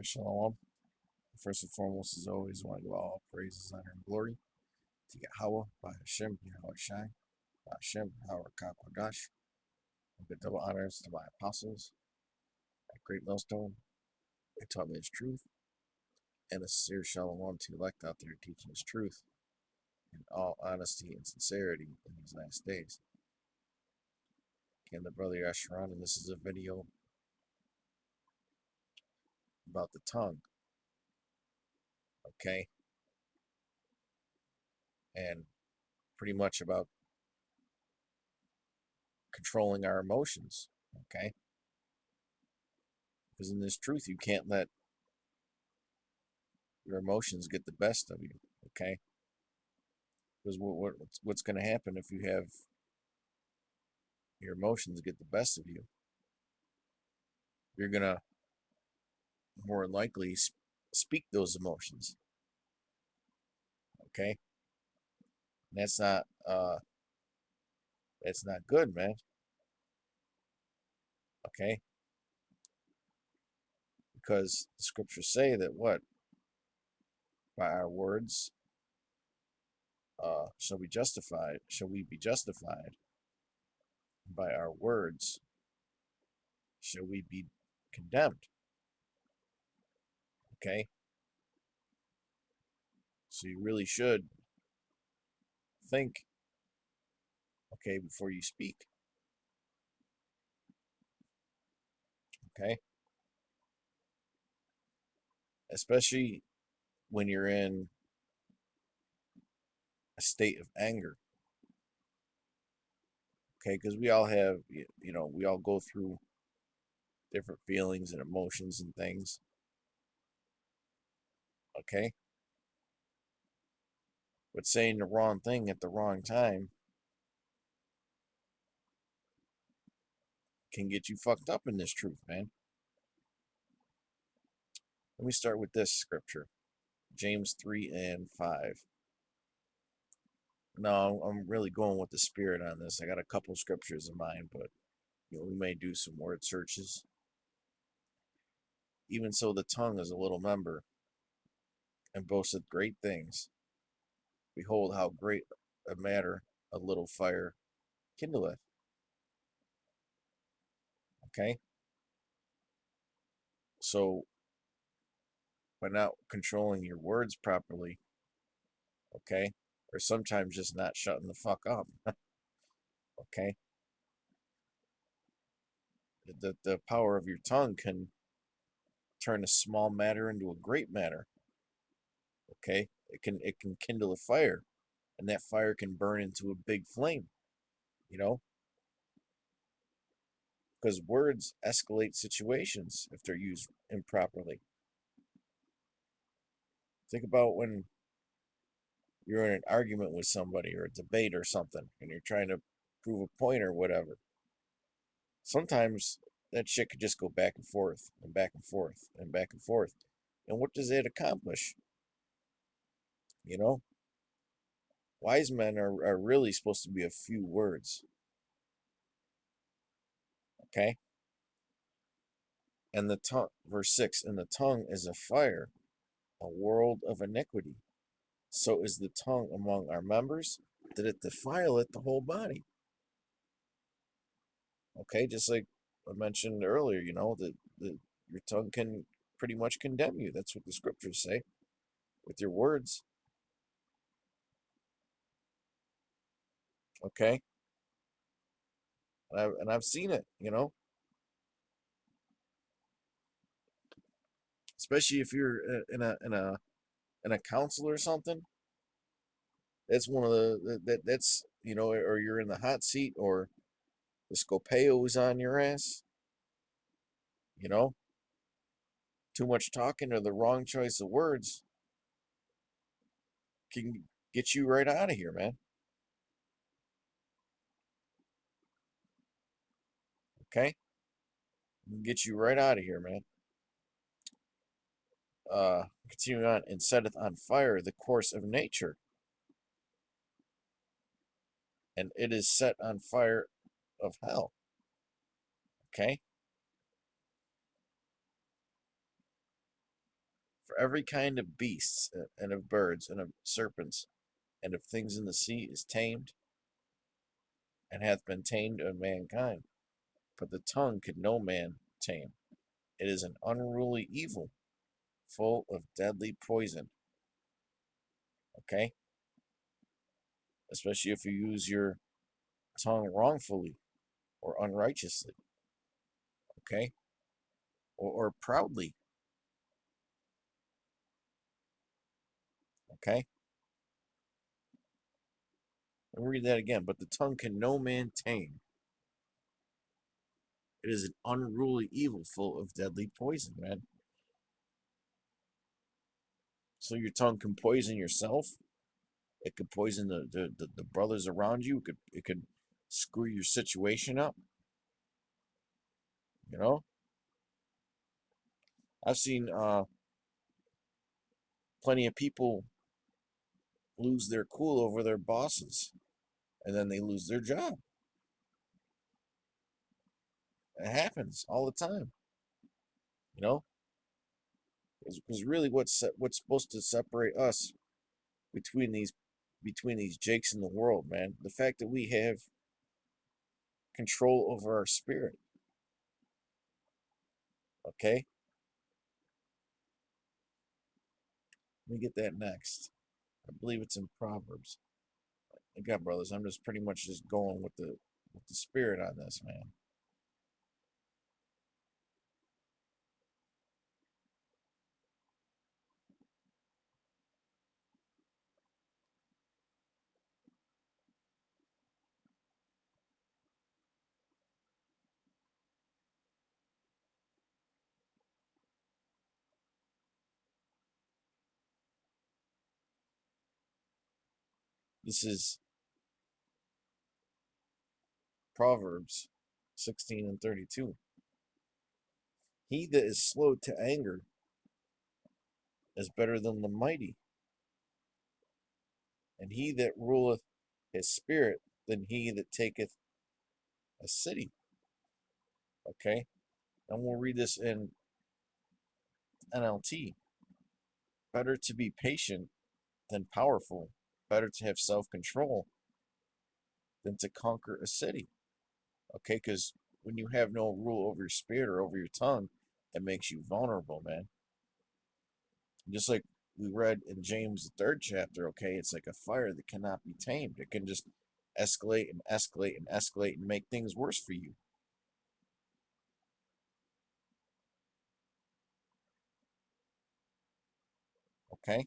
Shalom. First and foremost, as always, I want to give all praises, honor, and glory to Yahweh, by Hashem, Yahweh Shai, by Hashem, Yahweh Kakodash. Give double honors to my apostles at Great Millstone. They taught me His truth, and a sincere shalom to elect out there teaching His truth in all honesty and sincerity in these last days. Again, the brother Yasharon, and this is a video about the tongue, okay? And pretty much about controlling our emotions, okay? Because in this truth, you can't let your emotions get the best of you, okay? Because what's going to happen if you have your emotions get the best of you? You're going to more likely speak those emotions, okay? And that's not good, man, okay? Because the scriptures say that what? By our words shall we be justified. By our words shall we be condemned, okay? So you really should think, okay, before you speak, okay? Especially when you're in a state of anger, okay? Because we all have, we all go through different feelings and emotions and things, okay? But saying the wrong thing at the wrong time can get you fucked up in this truth, man. Let me start with this scripture, James 3 and 5. No, I'm really going with the spirit on this. I got a couple scriptures in mind, but we may do some word searches. Even so, the tongue is a little member, and boasteth great things. Behold, how great a matter a little fire kindleth. Okay? So, by not controlling your words properly, okay, or sometimes just not shutting the fuck up, okay, the power of your tongue can turn a small matter into a great matter, okay? It can kindle a fire, and that fire can burn into a big flame, you know, because words escalate situations if they're used improperly. Think about when you're in an argument with somebody or a debate or something, and you're trying to prove a point or whatever. Sometimes that shit could just go back and forth and back and forth and back and forth. And what does it accomplish? You know, wise men are really supposed to be a few words, okay? And the tongue, verse 6, and the tongue is a fire, a world of iniquity. So is the tongue among our members, that it defileth the whole body. Okay, just like I mentioned earlier, that your tongue can pretty much condemn you. That's what the scriptures say with your words. Okay, and I've seen it, especially if you're in a council or something. That's one of that's or you're in the hot seat, or the Scopeo is on your ass. You know, too much talking or the wrong choice of words can get you right out of here, man. Okay, get you right out of here, man. Continuing on, and setteth on fire the course of nature, and it is set on fire of hell. Okay, For every kind of beasts and of birds and of serpents and of things in the sea is tamed and hath been tamed of mankind. But the tongue can no man tame. It is an unruly evil, full of deadly poison. Okay? Especially if you use your tongue wrongfully or unrighteously. Okay? Or proudly. Okay? Let me read that again. But the tongue can no man tame. It is an unruly evil full of deadly poison, man. So your tongue can poison yourself. It could poison the brothers around you. It could screw your situation up. You know, I've seen plenty of people lose their cool over their bosses, and then they lose their job. It happens all the time. You know, because really, what's supposed to separate us between these Jakes in the world, man? The fact that we have control over our spirit. Okay, let me get that next. I believe it's in Proverbs. Again, brothers, I'm just pretty much just going with the spirit on this, man. This is Proverbs 16 and 32. He that is slow to anger is better than the mighty, and he that ruleth his spirit than he that taketh a city. Okay, and we'll read this in NLT. Better to be patient than powerful. Better to have self-control than to conquer a city. Okay, because when you have no rule over your spirit or over your tongue, it makes you vulnerable, man. Just like we read in James, the third chapter, okay, it's like a fire that cannot be tamed. It can just escalate and escalate and escalate and make things worse for you. Okay?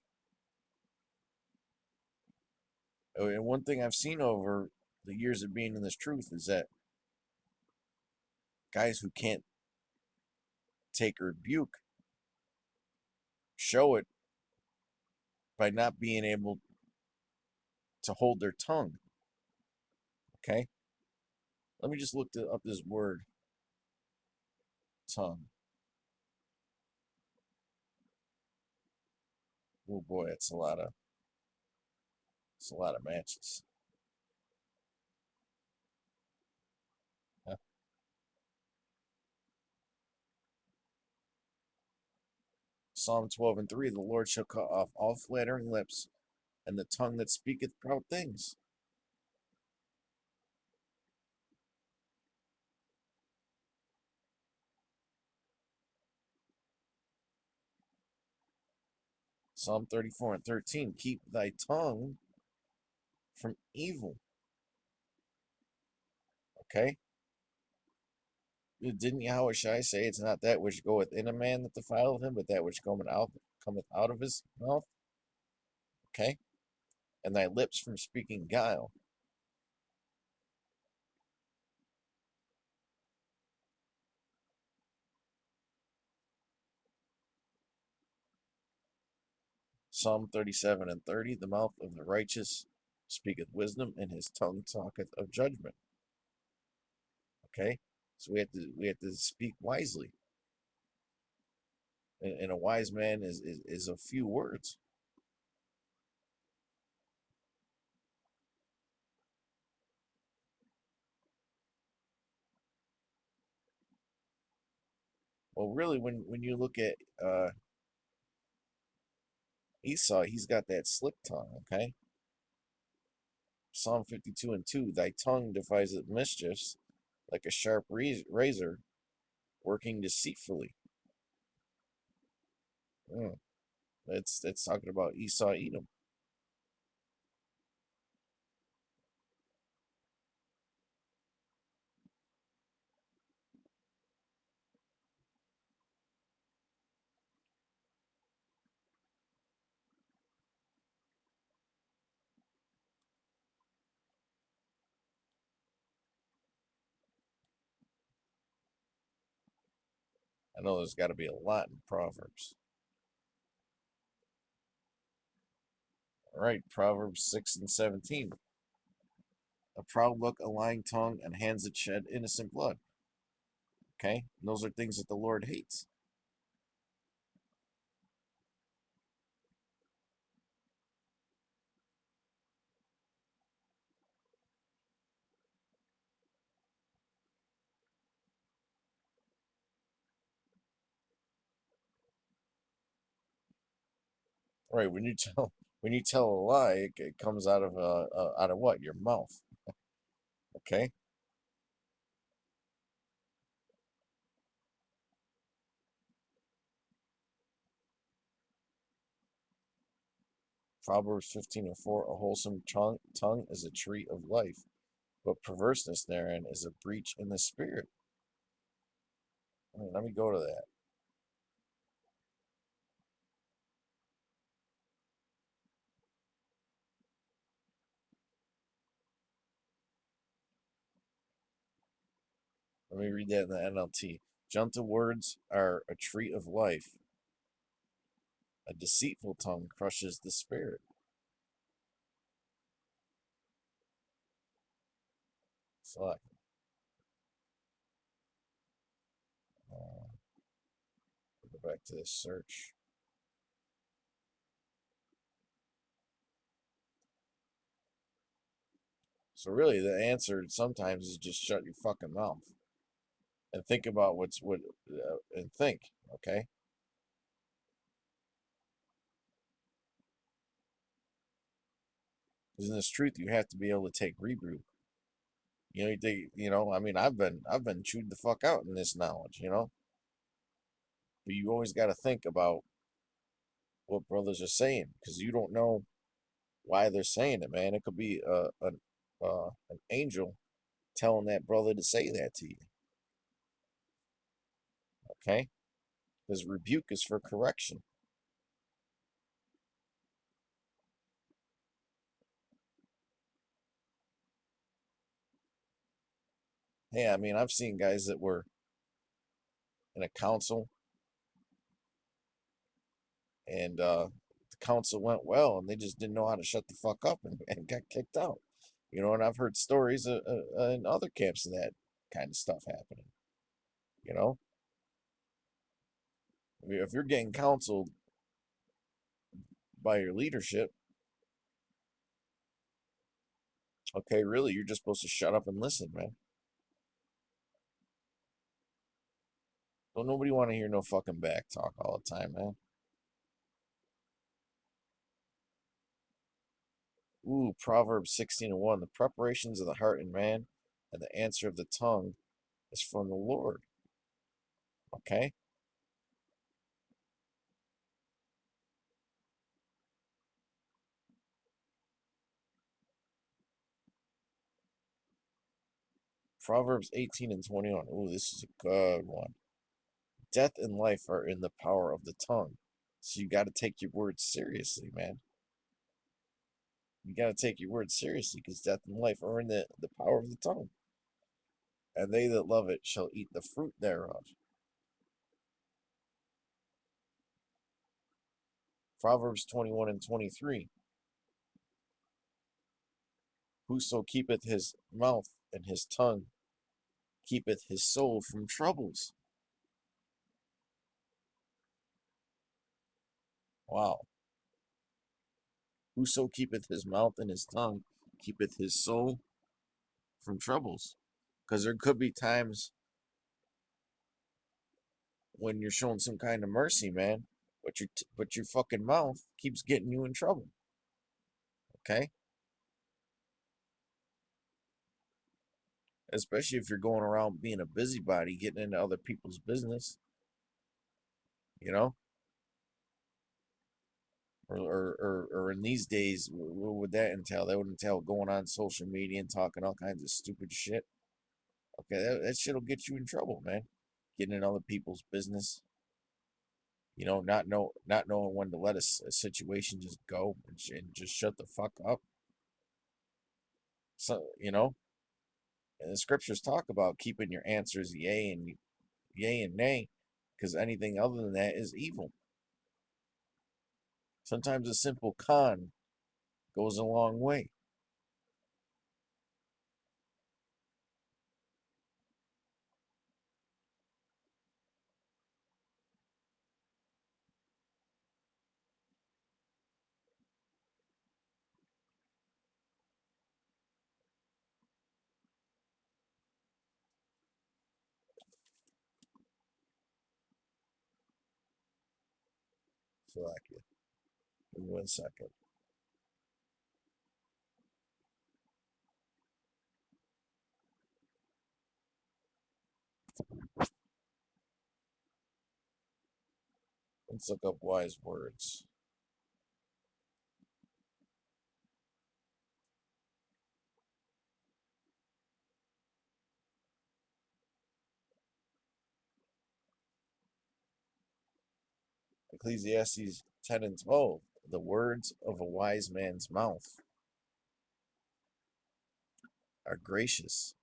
Oh, and one thing I've seen over the years of being in this truth is that guys who can't take a rebuke show it by not being able to hold their tongue. Okay? Let me just look up this word, tongue. Oh boy, it's a lot of matches. Huh? Psalm 12 and 3, the Lord shall cut off all flattering lips and the tongue that speaketh proud things. Psalm 34 and 13, keep thy tongue from evil. Okay? Didn't Yahushua say it's not that which goeth in a man that defileth him, but that which cometh out of his mouth? Okay? And thy lips from speaking guile. Psalm 37 and 30, the mouth of the righteous speaketh wisdom, and his tongue talketh of judgment. Okay? So we have to speak wisely. And a wise man is a few words. Well, really, when you look at Esau, he's got that slick tongue, okay? Psalm 52 and 2, thy tongue deviseth mischiefs like a sharp razor working deceitfully. Mm, it's talking about Esau Edom. I know there's got to be a lot in Proverbs. All right, Proverbs 6 and 17. A proud look, a lying tongue, and hands that shed innocent blood. Okay? And those are things that the Lord hates. Right? When you tell a lie, it comes out of what? Your mouth. Okay? Proverbs 15 and 4. A wholesome tongue is a tree of life, but perverseness therein is a breach in the spirit. Let me go to that. Let me read that in the NLT. Gentle words are a tree of life. A deceitful tongue crushes the spirit. Fuck. Uh, go back to this search. So really, the answer sometimes is just shut your fucking mouth and think about and think. Okay, because in this truth, you have to be able to take rebuke. I mean, I've been chewed the fuck out in this knowledge. But you always got to think about what brothers are saying because you don't know why they're saying it, man. It could be an angel telling that brother to say that to you. Okay, because rebuke is for correction. Hey, I mean, I've seen guys that were in a council and the council went well and they just didn't know how to shut the fuck up and got kicked out. And I've heard stories in other camps of that kind of stuff happening. You know, if you're getting counseled by your leadership, okay, really, you're just supposed to shut up and listen, man. Don't nobody want to hear no fucking back talk all the time, man. Ooh, Proverbs 16 and 1. The preparations of the heart in man and the answer of the tongue is from the Lord. Okay? Proverbs 18 and 21. Ooh, this is a good one. Death and life are in the power of the tongue. So you got to take your words seriously, man. You got to take your words seriously because death and life are in the power of the tongue. And they that love it shall eat the fruit thereof. Proverbs 21 and 23. Whoso keepeth his mouth and his tongue keepeth his soul from troubles. Wow. Whoso keepeth his mouth and his tongue keepeth his soul from troubles. Because there could be times when you're showing some kind of mercy, man, but your fucking mouth keeps getting you in trouble. Okay, especially if you're going around being a busybody, getting into other people's business. You know, or in these days, what would that entail? That would entail going on social media and talking all kinds of stupid shit. Okay, that shit'll get you in trouble, man. Getting in other people's business. Not knowing when to let a situation just go and just shut the fuck up. So and the scriptures talk about keeping your answers yay and nay, because anything other than that is evil. Sometimes a simple con goes a long way. So like, give me 1 second. Let's look up wise words. Ecclesiastes 10 and 12. The words of a wise man's mouth are gracious,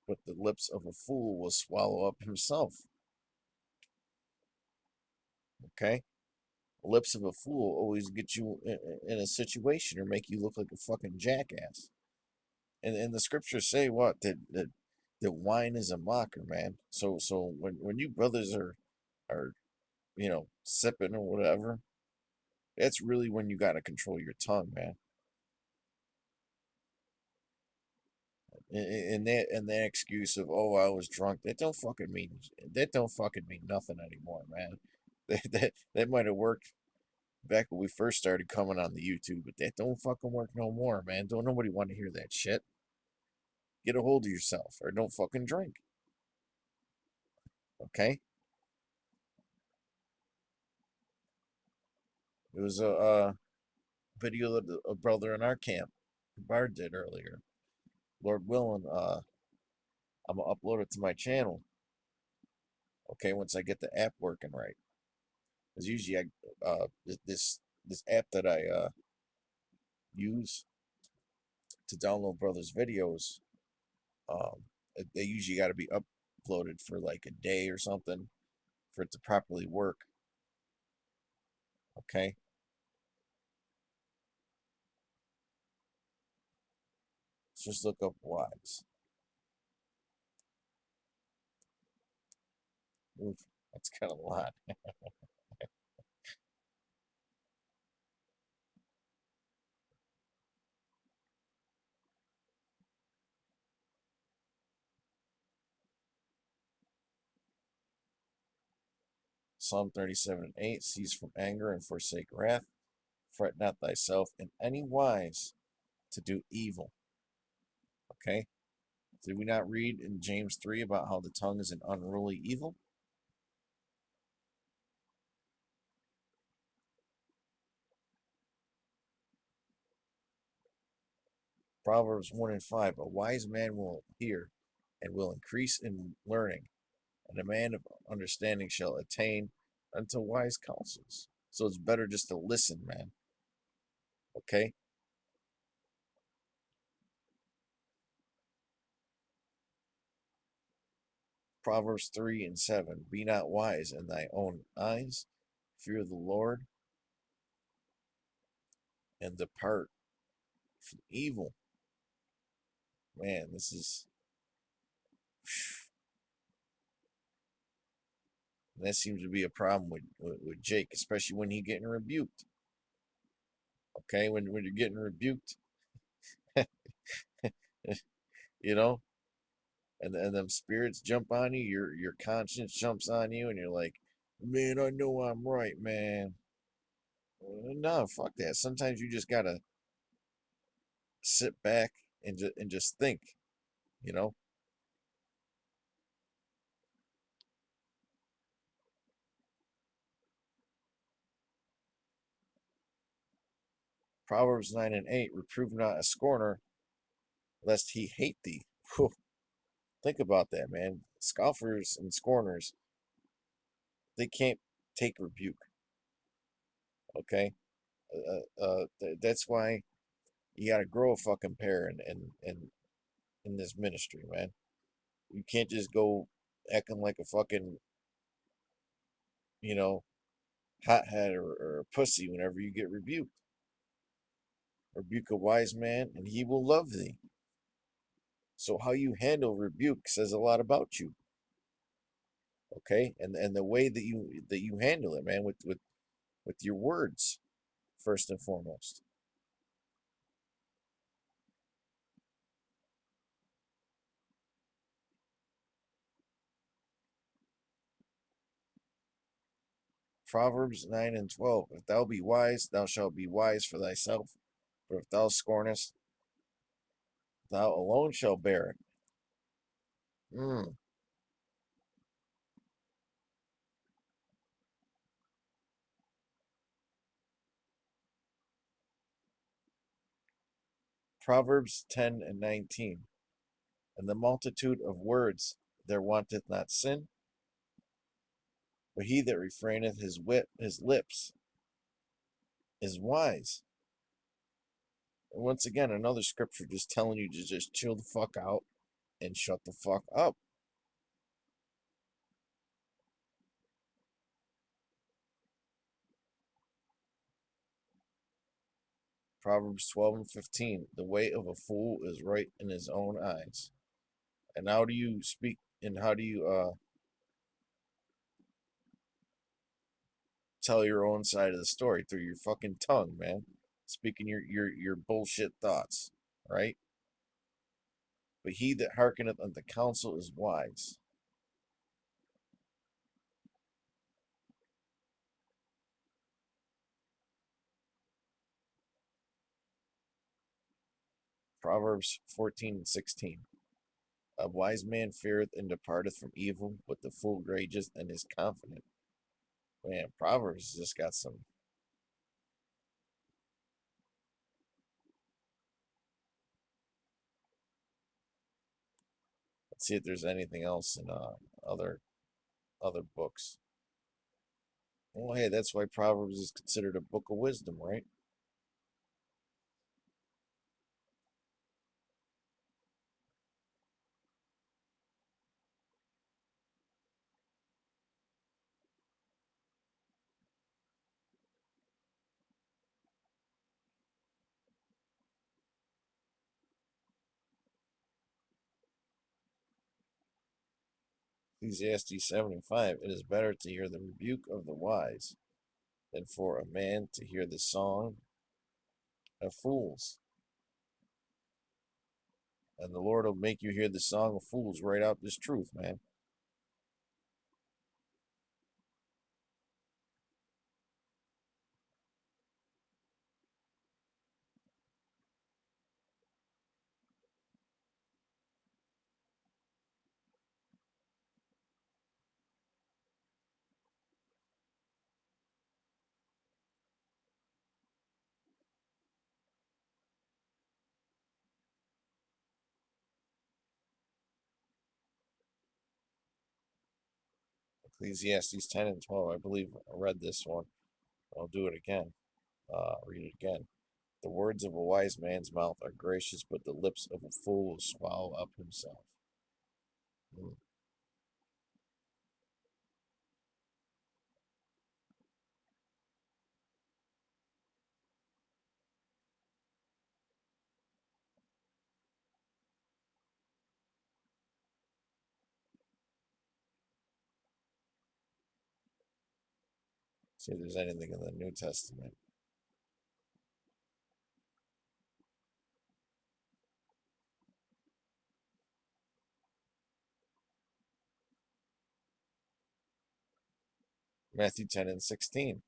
but the lips of a fool will swallow up himself. Okay? The lips of a fool always get you in a situation or make you look like a fucking jackass. And the scriptures say what? That wine is a mocker, man. So when you brothers are sipping or whatever, that's really when you gotta control your tongue, man. And that excuse of, oh, I was drunk, that don't fucking mean nothing anymore, man. That might have worked back when we first started coming on the YouTube, but that don't fucking work no more, man. Don't nobody want to hear that shit. Get a hold of yourself or don't fucking drink. Okay? It was a video that a brother in our camp, Bard, did earlier. Lord willing, I'm gonna upload it to my channel. Okay, once I get the app working right. Because usually this app that I use to download brothers' videos, um, they usually got to be uploaded for like a day or something for it to properly work. Okay, let's just look up wise. Oof, that's kind of a lot. Psalm 37:8, cease from anger and forsake wrath. Fret not thyself in any wise to do evil. Okay, did we not read in James 3 about how the tongue is an unruly evil? Proverbs 1 and 5, a wise man will hear and will increase in learning, and a man of understanding shall attain unto wise counsels. So it's better just to listen, man. Okay? Proverbs 3 and 7, be not wise in thy own eyes, fear the Lord, and depart from evil. Man, this is. That seems to be a problem with Jake, especially when he getting rebuked. Okay, when you're getting rebuked, you know, and them spirits jump on you, your conscience jumps on you, and you're like, Man, I know I'm right, man. No, fuck that. Sometimes you just gotta sit back and just think, you know? Proverbs 9 and 8, reprove not a scorner, lest he hate thee. Whew. Think about that, man. Scoffers and scorners, they can't take rebuke, okay? That's why you gotta grow a fucking pair in this ministry, man. You can't just go acting like a fucking, you know, hothead or a pussy whenever you get rebuked. Rebuke a wise man, and he will love thee. So how you handle rebuke says a lot about you, okay? And the way that you handle it, man, with your words first and foremost. Proverbs 9 and 12. If thou be wise, thou shalt be wise for thyself. But if thou scornest, thou alone shalt bear it. Mm. Proverbs 10 and 19. And the multitude of words there wanteth not sin, but he that refraineth his lips is wise. And once again, another scripture just telling you to just chill the fuck out and shut the fuck up. Proverbs 12 and 15. The way of a fool is right in his own eyes. And how do you speak and how do you tell your own side of the story? Through your fucking tongue, man. Speaking your bullshit thoughts, right? But he that hearkeneth unto counsel is wise. Proverbs 14 and 16. A wise man feareth and departeth from evil, but the fool rageth and is confident. Man, Proverbs just got some. Let's see if there's anything else in other books. Well, hey, that's why Proverbs is considered a book of wisdom, right? Ecclesiastes 75. It is better to hear the rebuke of the wise than for a man to hear the song of fools. And the Lord will make you hear the song of fools right out this truth, man. Ecclesiastes 10 and 12. I believe I read this one. I'll do it again. Read it again. The words of a wise man's mouth are gracious, but the lips of a fool will swallow up himself. Mm. See if there's anything in the New Testament. Matthew 10 and 16.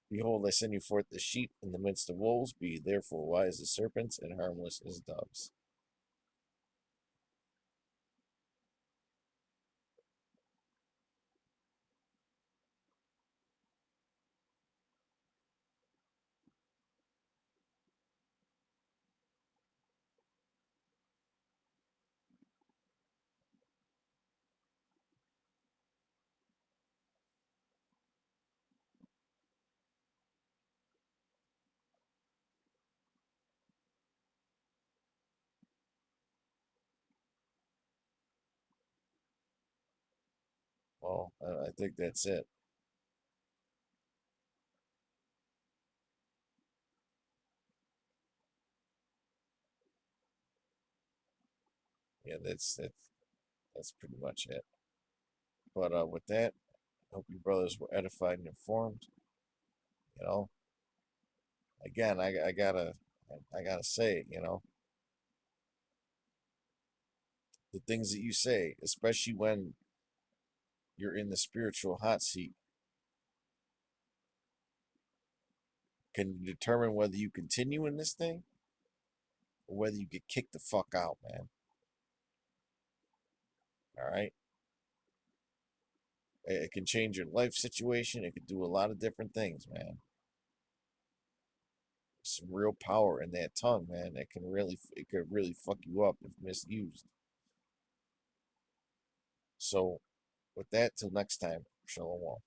Behold, I send you forth as sheep in the midst of wolves. Be therefore wise as serpents and harmless as doves. Well, I think that's it. Yeah, that's pretty much it. But with that, I hope you brothers were edified and informed. You know, again, I gotta say, the things that you say, especially when you're in the spiritual hot seat, can determine whether you continue in this thing or whether you get kicked the fuck out, man. All right, it can change your life situation. It could do a lot of different things, man. Some real power in that tongue, man. It could really fuck you up if misused. So, with that, till next time, shalom.